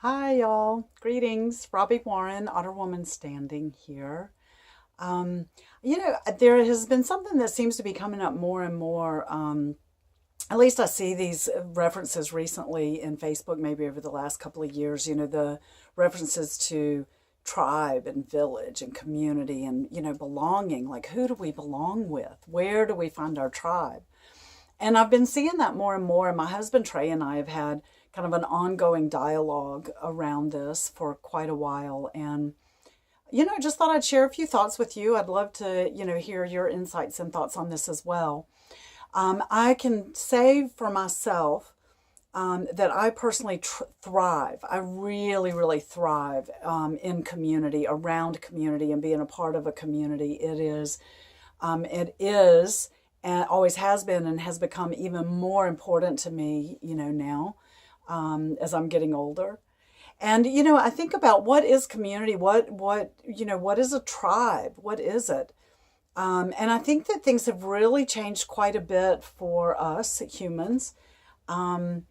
Hi, y'all. Greetings. Robbie Warren, Otter Woman Standing here. Um, there has been something that seems to be coming up more and more. At least I see these references recently in Facebook, maybe over the last couple of years, the references to tribe and village and community and, belonging. Like, who do we belong with? Where do we find our tribe? And I've been seeing that more and more. And my husband Trey and I have had kind of an ongoing dialogue around this for quite a while. And, just thought I'd share a few thoughts with you. I'd love to, hear your insights and thoughts on this as well. I can say for myself that I personally thrive. I really, really thrive in community, around community, and being a part of a community. It is, and always has been, and has become even more important to me, now as I'm getting older. And I think about what is community, what is a tribe, what is it? And I think that things have really changed quite a bit for us humans. In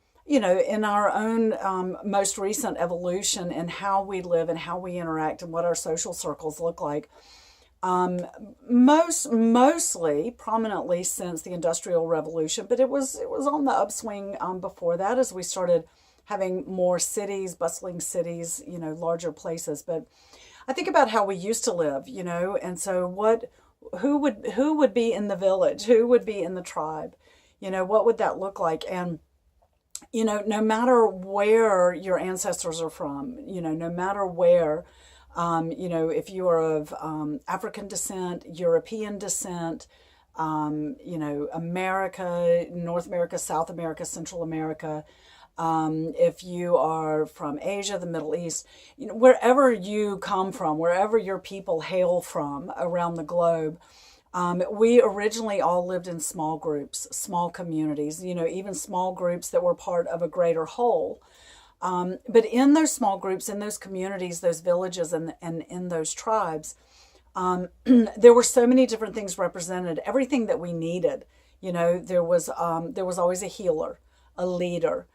our own most recent evolution and how we live and how we interact and what our social circles look like. Mostly prominently since the Industrial Revolution, but it was on the upswing before that as we started having more cities, bustling cities, larger places. But I think about how we used to live, and so who would be in the village, who would be in the tribe, what would that look like? And no matter where your ancestors are from, no matter where, if you are of African descent, European descent, America, North America, South America, Central America, if you are from Asia, the Middle East, wherever you come from, wherever your people hail from around the globe, we originally all lived in small groups, small communities, even small groups that were part of a greater whole. But in those small groups, in those communities, those villages, and in those tribes, there were so many different things represented, everything that we needed. There was always a healer, a leader.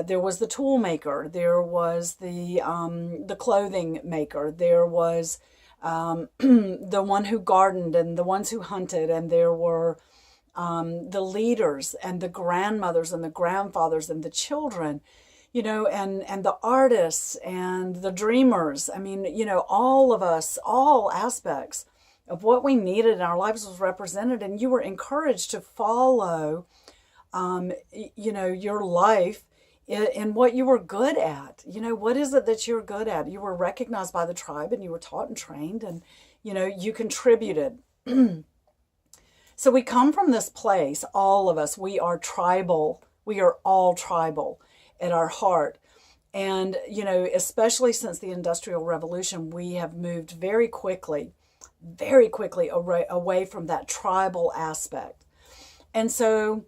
There was the tool maker. There was the clothing maker. There was the one who gardened and the ones who hunted. And there were the leaders and the grandmothers and the grandfathers and the children, and the artists and the dreamers. I mean, all of us, all aspects of what we needed in our lives was represented. And you were encouraged to follow, your life in what you were good at. What is it that you're good at? You were recognized by the tribe and you were taught and trained, and, you contributed. So we come from this place, all of us, we are tribal. We are all tribal at our heart. And, especially since the Industrial Revolution, we have moved very quickly away from that tribal aspect. And so,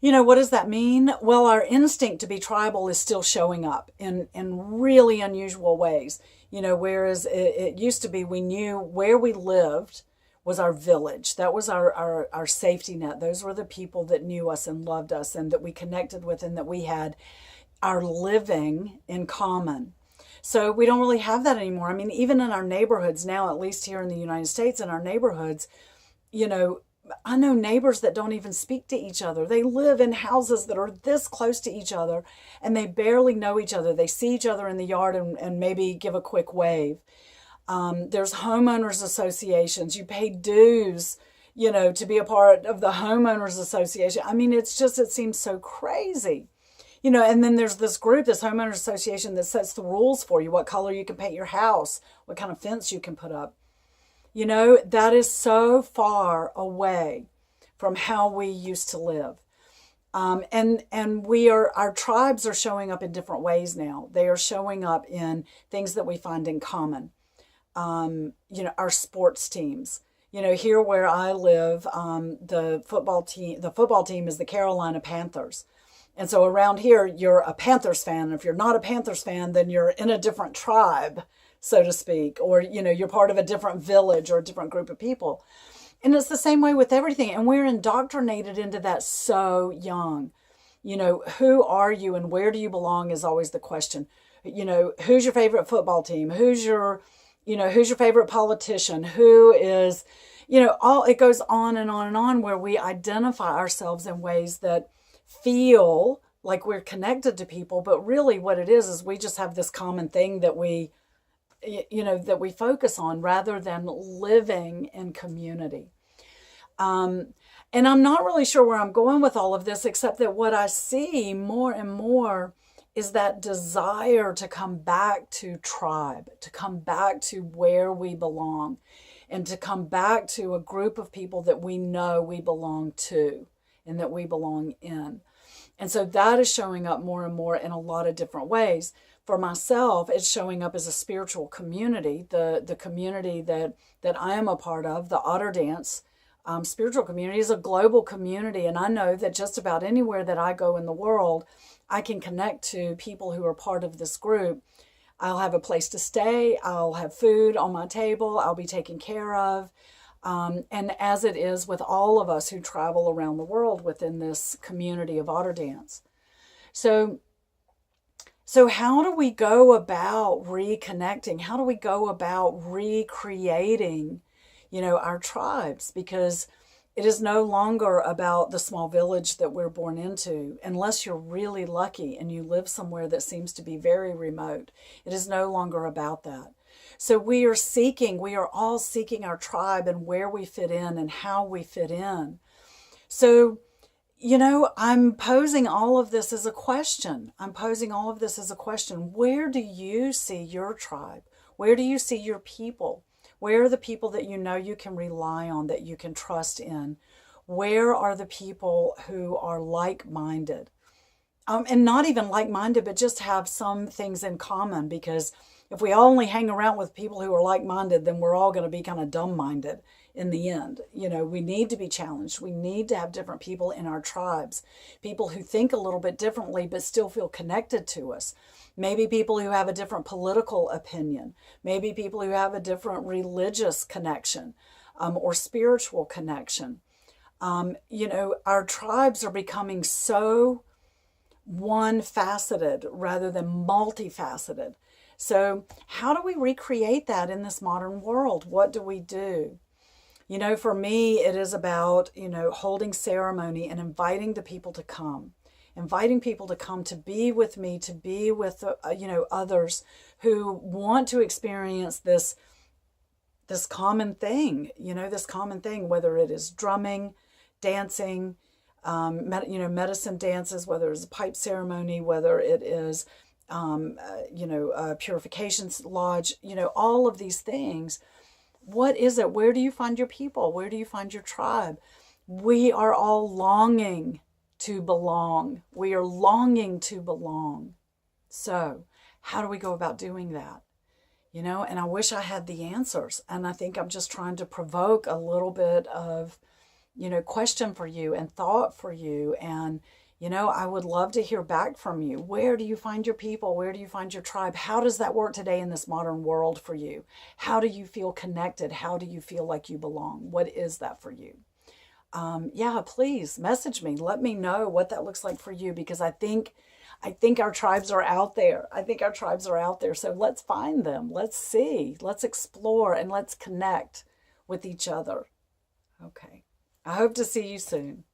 what does that mean? Well, our instinct to be tribal is still showing up in really unusual ways. Whereas it used to be we knew where we lived was our village. That was our safety net. Those were the people that knew us and loved us and that we connected with and that we had our living in common. So we don't really have that anymore. I mean, even in our neighborhoods now, at least here in the United States, in our neighborhoods, I know neighbors that don't even speak to each other. They live in houses that are this close to each other and they barely know each other. They see each other in the yard and maybe give a quick wave. There's homeowners associations. You pay dues, to be a part of the homeowners association. I mean, it seems so crazy. And then there's this group, this homeowners association that sets the rules for you, what color you can paint your house, what kind of fence you can put up. That is so far away from how we used to live. And our tribes are showing up in different ways now. They are showing up in things that we find in common. Our sports teams. Here where I live, the football team is the Carolina Panthers. And so around here, you're a Panthers fan. And if you're not a Panthers fan, then you're in a different tribe, so to speak, or, you're part of a different village or a different group of people. And it's the same way with everything. And we're indoctrinated into that so young. Who are you and where do you belong is always the question. Who's your favorite football team? Who's your favorite politician? Who is, all it goes on and on and on, where we identify ourselves in ways that feel like we're connected to people, but really what it is we just have this common thing that we focus on rather than living in community. And I'm not really sure where I'm going with all of this, except that what I see more and more is that desire to come back to tribe, to come back to where we belong, and to come back to a group of people that we know we belong to and that we belong in. And so that is showing up more and more in a lot of different ways. For myself, it's showing up as a spiritual community, the community that I am a part of, the Otter Dance spiritual community is a global community. And I know that just about anywhere that I go in the world, I can connect to people who are part of this group. I'll have a place to stay. I'll have food on my table. I'll be taken care of. And as it is with all of us who travel around the world within this community of Otter Dance. So how do we go about reconnecting? How do we go about recreating, our tribes? Because it is no longer about the small village that we're born into, unless you're really lucky and you live somewhere that seems to be very remote. It is no longer about that. So we are all seeking our tribe and where we fit in and how we fit in. So, I'm posing all of this as a question. Where do you see your tribe? Where do you see your people? Where are the people that you can rely on, that you can trust in? Where are the people who are like-minded? And not even like-minded, but just have some things in common, because if we only hang around with people who are like-minded, then we're all going to be kind of dumb-minded in the end. We need to be challenged. We need to have different people in our tribes, people who think a little bit differently but still feel connected to us. Maybe people who have a different political opinion, maybe people who have a different religious connection or spiritual connection. Our tribes are becoming so one-faceted rather than multifaceted. So how do we recreate that in this modern world? What do we do? For me, it is about, holding ceremony and inviting the people to come. Inviting people to come to be with me, to be with, others who want to experience this common thing, whether it is drumming, dancing, medicine dances, whether it's a pipe ceremony, whether it is, a purification lodge, all of these things. What is it? Where do you find your people? Where do you find your tribe? We are all longing to belong. We are longing to belong. So how do we go about doing that? And I wish I had the answers. And I think I'm just trying to provoke a little bit of, question for you and thought for you. And, I would love to hear back from you. Where do you find your people? Where do you find your tribe? How does that work today in this modern world for you? How do you feel connected? How do you feel like you belong? What is that for you? Please message me. Let me know what that looks like for you, because I think our tribes are out there. So let's find them. Let's see. Let's explore and let's connect with each other. Okay. I hope to see you soon.